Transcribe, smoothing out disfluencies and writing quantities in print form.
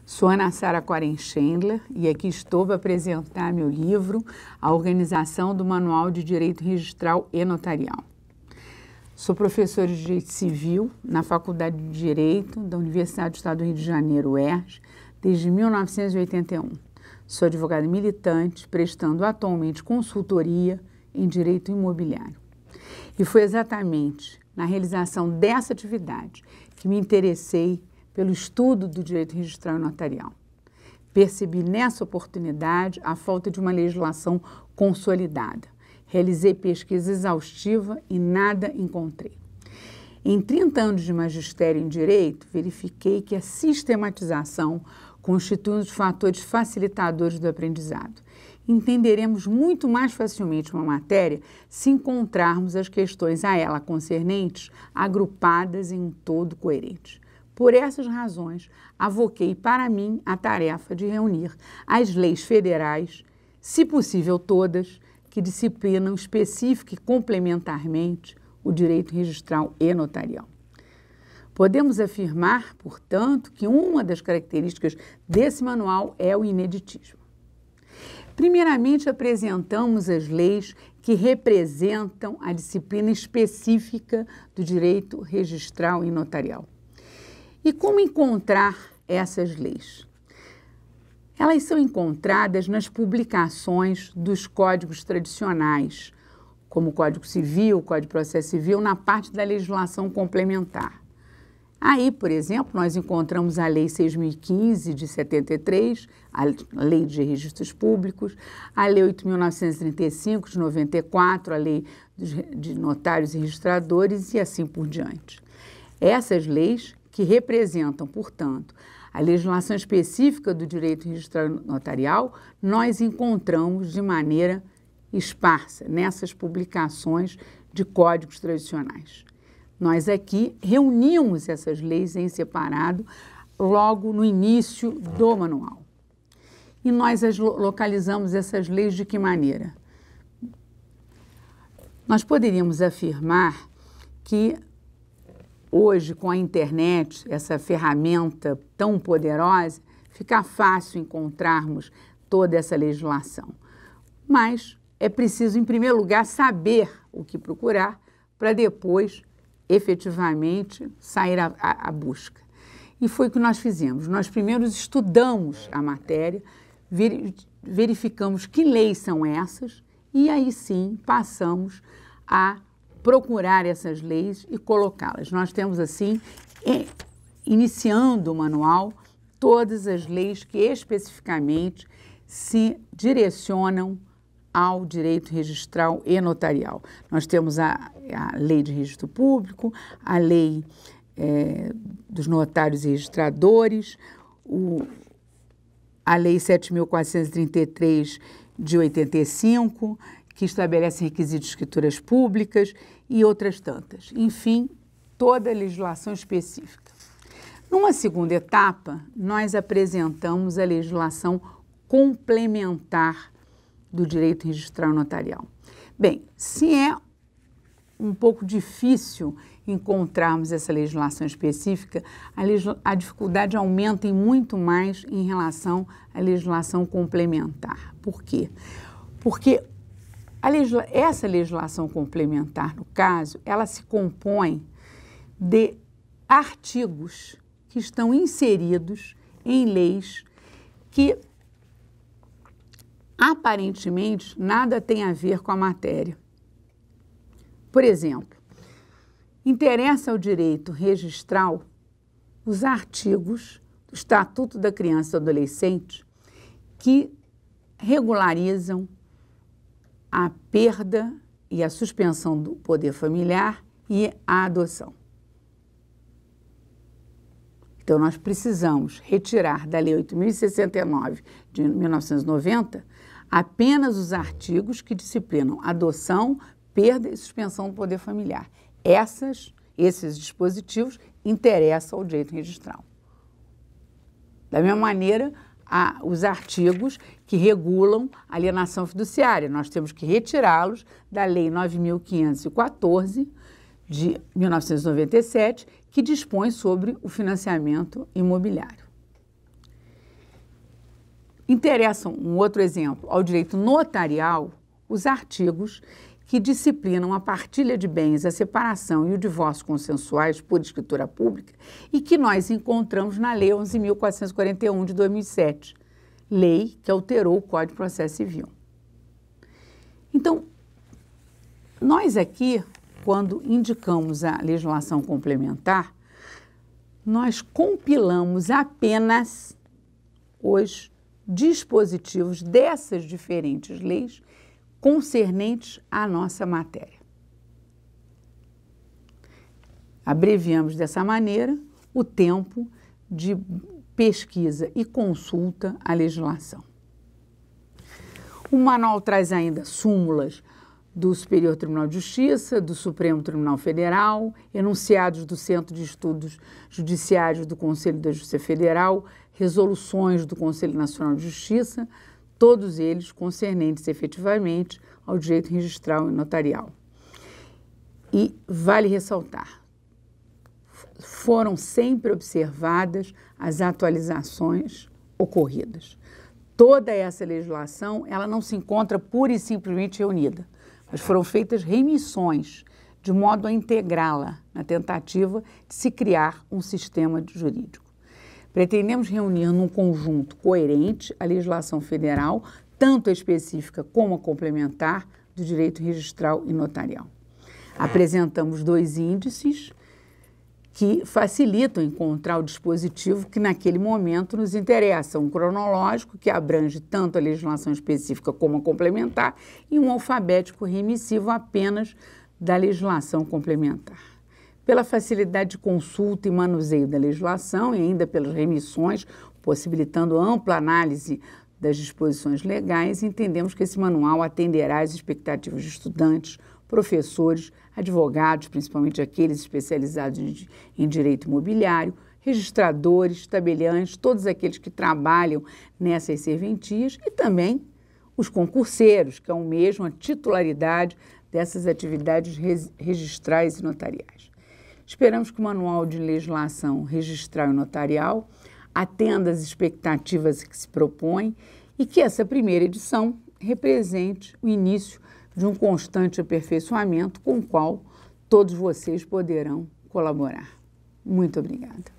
Sou Ana Sara Koren-Chandler e aqui estou para apresentar meu livro, A Organização do Manual de Direito Registral e Notarial. Sou professora de Direito Civil na Faculdade de Direito da Universidade do Estado do Rio de Janeiro, UERJ, desde 1981. Sou advogada militante, prestando atualmente consultoria em direito imobiliário. E foi exatamente na realização dessa atividade que me interessei pelo estudo do direito registral e notarial. Percebi nessa oportunidade a falta de uma legislação consolidada. Realizei pesquisa exaustiva e nada encontrei. Em 30 anos de magistério em direito, verifiquei que a sistematização constitui um dos fatores facilitadores do aprendizado. Entenderemos muito mais facilmente uma matéria se encontrarmos as questões a ela concernentes agrupadas em um todo coerente. Por essas razões, avoquei para mim a tarefa de reunir as leis federais, se possível todas, que disciplinam específica e complementarmente o direito registral e notarial. Podemos afirmar, portanto, que uma das características desse manual é o ineditismo. Primeiramente, apresentamos as leis que representam a disciplina específica do direito registral e notarial. E como encontrar essas leis? Elas são encontradas nas publicações dos códigos tradicionais, como o Código Civil, o Código de Processo Civil, na parte da legislação complementar. Aí, por exemplo, nós encontramos a Lei 6.015 de 73, a Lei de Registros Públicos, a Lei 8.935 de 94, a Lei de Notários e Registradores e assim por diante. Essas leis que representam, portanto, a legislação específica do direito registral e notarial, nós encontramos de maneira esparsa nessas publicações de códigos tradicionais. Nós aqui reunimos essas leis em separado logo no início do manual. E nós localizamos essas leis de que maneira? Nós poderíamos afirmar que hoje, com a internet, essa ferramenta tão poderosa, fica fácil encontrarmos toda essa legislação. Mas é preciso, em primeiro lugar, saber o que procurar para depois, efetivamente, sair à busca. E foi o que nós fizemos. Nós primeiro estudamos a matéria, verificamos que leis são essas e aí sim passamos a procurar essas leis e colocá-las. Nós temos, assim, iniciando o manual, todas as leis que especificamente se direcionam ao direito registral e notarial. Nós temos a Lei de Registro Público, a Lei dos Notários e Registradores, a Lei 7.433 de 85, que estabelece requisitos de escrituras públicas e outras tantas. Enfim, toda a legislação específica. Numa segunda etapa, nós apresentamos a legislação complementar do direito registral e notarial. Bem, se é um pouco difícil encontrarmos essa legislação específica, a dificuldade aumenta muito mais em relação à legislação complementar. Por quê? Porque essa legislação complementar, no caso, ela se compõe de artigos que estão inseridos em leis que aparentemente nada tem a ver com a matéria. Por exemplo, interessa ao direito registral os artigos do Estatuto da Criança e do Adolescente que regularizam a perda e a suspensão do poder familiar e a adoção. Então, nós precisamos retirar da Lei 8.069 de 1990 apenas os artigos que disciplinam adoção, perda e suspensão do poder familiar. Esses dispositivos interessam ao direito registral. Da mesma maneira, os artigos que regulam a alienação fiduciária. Nós temos que retirá-los da Lei 9.514 de 1997, que dispõe sobre o financiamento imobiliário. Interessam, um outro exemplo, ao direito notarial, os artigos que disciplinam a partilha de bens, a separação e o divórcio consensuais por escritura pública e que nós encontramos na Lei 11.441 de 2007, lei que alterou o Código de Processo Civil. Então, nós aqui, quando indicamos a legislação complementar, nós compilamos apenas os dispositivos dessas diferentes leis concernentes à nossa matéria. Abreviamos dessa maneira o tempo de pesquisa e consulta à legislação. O manual traz ainda súmulas do Superior Tribunal de Justiça, do Supremo Tribunal Federal, enunciados do Centro de Estudos Judiciários do Conselho da Justiça Federal, resoluções do Conselho Nacional de Justiça, todos eles concernentes efetivamente ao direito registral e notarial. E vale ressaltar, foram sempre observadas as atualizações ocorridas. Toda essa legislação, ela não se encontra pura e simplesmente reunida, mas foram feitas remissões de modo a integrá-la na tentativa de se criar um sistema jurídico. Pretendemos reunir num conjunto coerente a legislação federal, tanto a específica como a complementar, do direito registral e notarial. Apresentamos 2 índices que facilitam encontrar o dispositivo que naquele momento nos interessa, um cronológico que abrange tanto a legislação específica como a complementar e um alfabético remissivo apenas da legislação complementar. Pela facilidade de consulta e manuseio da legislação e ainda pelas remissões, possibilitando ampla análise das disposições legais, entendemos que esse manual atenderá às expectativas de estudantes, professores, advogados, principalmente aqueles especializados em direito imobiliário, registradores, tabeliães, todos aqueles que trabalham nessas serventias e também os concurseiros, que almejam a titularidade dessas atividades registrais e notariais. Esperamos que o Manual de Legislação Registral e Notarial atenda às expectativas que se propõe e que essa primeira edição represente o início de um constante aperfeiçoamento com o qual todos vocês poderão colaborar. Muito obrigada.